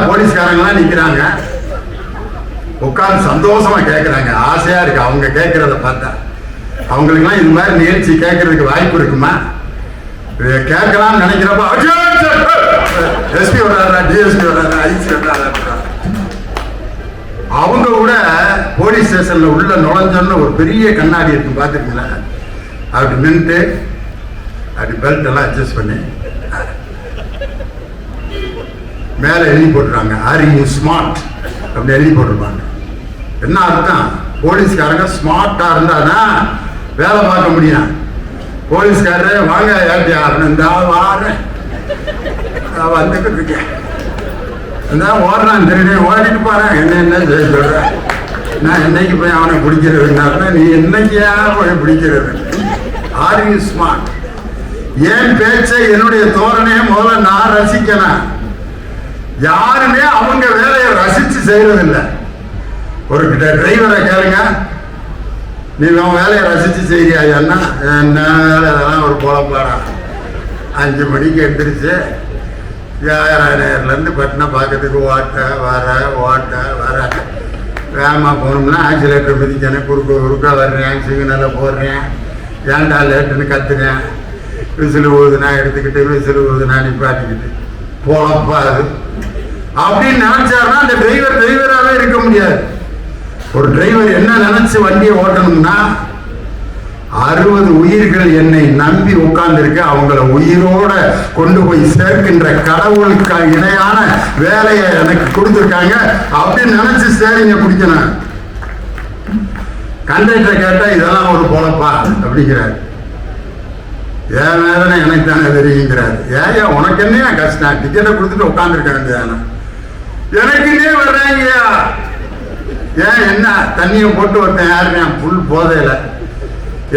போலீஸ்காரங்களாம் நிக்கிறாங்க, உட்கார்ந்து சந்தோஷமா கேட்கறாங்க. ஆசையா இருக்கு அவங்க கேட்கறத பார்த்தா. அவங்களுக்குலாம் இது மாதிரி நிகழ்ச்சி கேட்கறதுக்கு வாய்ப்பு இருக்குமா? கேட்கலாம்னு நினைக்கிறப்ப எஸ்பி வர்றாரா, டிஎஸ்பி வர்றாரா, ஐசி வர்றாரா. அவங்க கூட போலீஸ் ஸ்டேஷன்ல உள்ள நுழைஞ்சோன்னு ஒரு பெரிய கண்ணாடி இருக்கு பார்த்துருக்கீங்களா? அப்படி நின்றுட்டு அப்படி பெல்ட் எல்லாம் அட்ஜஸ்ட் பண்ணி மேலே எழுதி போட்டுருக்காங்க, ஆர் யூ ஸ்மார்ட் அப்படி எழுதி போட்டிருப்பாங்க. என்ன அர்த்தம்? போலீஸ்காரங்க ஸ்மார்ட்டா இருந்தாதான் வேலை பார்க்க முடியும். போலீஸ்காரரு வாங்க ஏட்டியா அப்படின்னு வாரேன் வந்துட்டு இருக்கேன், ஓடுறான் தெரியும், ஓடிட்டு போறேன். என்ன செய்ய சொல்றேன்? நான் என்னைக்கு போய் அவனை பிடிக்கிறதுனால நீ என்னைக்கியா போய் பிடிக்கிறது? Are you smart? என் பேச்சை என்னுடைய தோரணையை முதல்ல நான் ரசிக்கணும். யாருமே அவங்க வேலையை ரசிச்சு செய்யறதில்லை. ஒரு டிரைவரை கேளுங்க, நீ உன் வேலையை ரசிச்சு செய்யறியா? என்ன வேலை அதெல்லாம் ஒரு பொழப்பாடா. 5 மணிக்கு எந்திரிச்சு நேர்லேருந்து பட்டினா பார்க்கறதுக்கு ஓட்ட வர வேகமாக போகணும்னா ஆக்சிலேட்டர் மிதிக்கணும், குறுக்க வர்றேன், சிக்னலை போடுறேன், ஏன்டா லேட்டுன்னு கத்துறேன், விசில் ஊதுனா எடுத்துக்கிட்டு விசில் ஊதுனா நிப்பாட்டிக்கிட்டு பொழப்பா அது அப்படின்னு நினைச்சாருன்னா அந்த டிரைவராகவே இருக்க முடியாது. ஒரு டிரைவர் என்ன நினைச்சு வண்டியை ஓட்டணும்னா, 60 உயிர்கள் என்னை நம்பி உட்கார்ந்து இருக்கு, அவங்கள உயிரோட கொண்டு போய் சேர்க்கின்ற கடவுளுக்கு இணையான வேலையை எனக்கு கொடுத்துருக்காங்க அப்படின்னு நினைச்சு ஸ்டேரிங்க பிடிக்கணும். கண்டக்டரை கேட்டா இதெல்லாம் ஒரு பொழப்பா அப்படிங்கிறாரு. ஏன் வேதனை எனக்கு தானே தெரியுங்கிறாரு. ஏன் உனக்கு என்ன கஷ்டம்? டிக்கெட்டை கொடுத்துட்டு உட்காந்துருக்க வேண்டியதானே, எனக்குன்னே வர்றாங்கய்யா. ஏன் என்ன தண்ணியை போட்டு ஒருத்தன் யாருக்கேன் புல் போதையில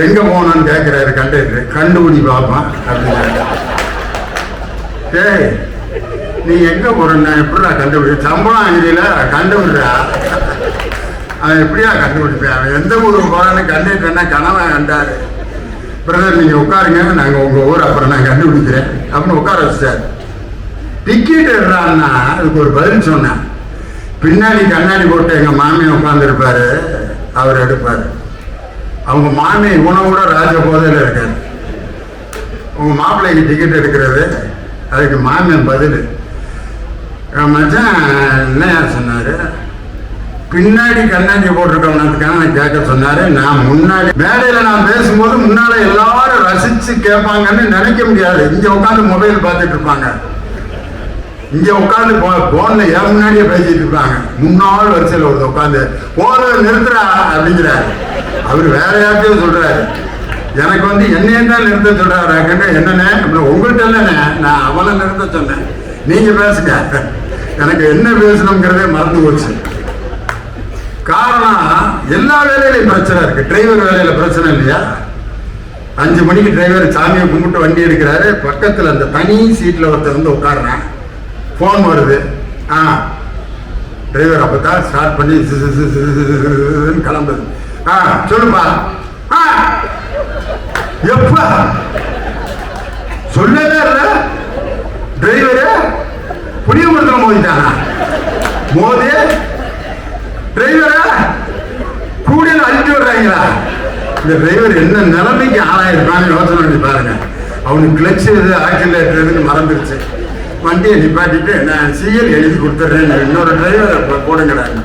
எங்க போனான்னு கேட்கிறாரு கண்டக்டர். கண்டுபிடி பார்ப்பான் அப்படிங்கிறாரு. ஏய் நீ எங்க போறேன்னா எப்படிடா கண்டுபிடி? சம்பளம் அங்கேயில கண்டுபிடுறா. அவன் எப்படியா கண்டுபிடிப்பேன்? அவன் எந்த ஊருக்கு போறான்னு கண்டக்டர்னா கனவன் கண்டாரு. பிரதர் நீங்க உட்காருங்க, நாங்க உங்க ஊர் அப்புறம் நான் கண்டுபிடிக்கிறேன் அப்படின்னு உட்கார வச்சார். டிக்கெட் எடுறான்னா அதுக்கு ஒரு பதில் சொன்னேன். பின்னாடி கண்ணாடி போட்டு எங்க மாமியை உட்கார்ந்து இருப்பாரு, அவர் எடுப்பாரு. அவங்க மாமி உணவோட ராஜ போதையில இருக்காரு. உங்க மாப்பிள்ளைக்கு டிக்கெட் எடுக்கிறது, அதுக்கு மாமியன் பதில் மச்சான் என்னையா சொன்னாரு, பின்னாடி கண்ணாடி போட்டிருக்கவனதுக்கான கேட்க சொன்னாரு. நான் முன்னாடி மேடையில நான் பேசும்போது முன்னால எல்லாரும் ரசிச்சு கேட்பாங்கன்னு நினைக்க முடியாது. இங்க உட்காந்து மொபைல் பார்த்துட்டு இருப்பாங்க, இங்க உட்காந்து போன்ல ஏன் முன்னாடியே பேசிட்டு இருப்பாங்க. முன்னாள் வரிசையில் ஒருத்தர் உட்காந்து போன நிறுத்துறா அப்படிங்கிறாரு. அவரு வேற யார்ட்டையும் சொல்றாரு, எனக்கு என்னையே தான் நிறுத்த சொல்றாரு. என்னண்ணே உங்கள்கிட்ட இல்லைண்ணே, நான் அவனை நிறுத்த சொன்னேன், நீங்க பேசுங்க, எனக்கு என்ன பேசணுங்கிறதே மறந்து போச்சு. காரணம் எல்லா வேலையிலையும் பிரச்சனை இருக்கு. டிரைவர் வேலையில பிரச்சனை இல்லையா? 5 மணிக்கு டிரைவர் சாமியை கும்பிட்டு வண்டி எடுக்கிறாரு, பக்கத்துல அந்த தனி சீட்ல ஒருத்தர் உட்காடுறேன், போன் வருது. டிரைவர் அப்பதான் ஸ்டார்ட் பண்ணி கிளம்புது. சொல்லுப்பா. எப்ப சொல்லவே இல்ல டிரைவரு புளியமரத்துல மோதிட்டானா? மோதி டிரைவரா கூடையில அழிச்சு விடுறாங்களா? இந்த டிரைவர் என்ன நிலைமைக்கு ஆளாயிருப்பான்னு யோசனை பண்ணி பாருங்க. அவனுக்கு கிளச்சு எது ஆக்சிலேட்டர் எதுன்னு மறந்துருச்சு. வண்டியை நிப்பாட்டிட்டு நான் சிஎல் எழுதி கொடுத்துட்றேன், இன்னொரு டிரைவர் போடுங்கிறாங்க.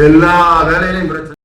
எல்லா வேலையிலையும் பிரச்சனை.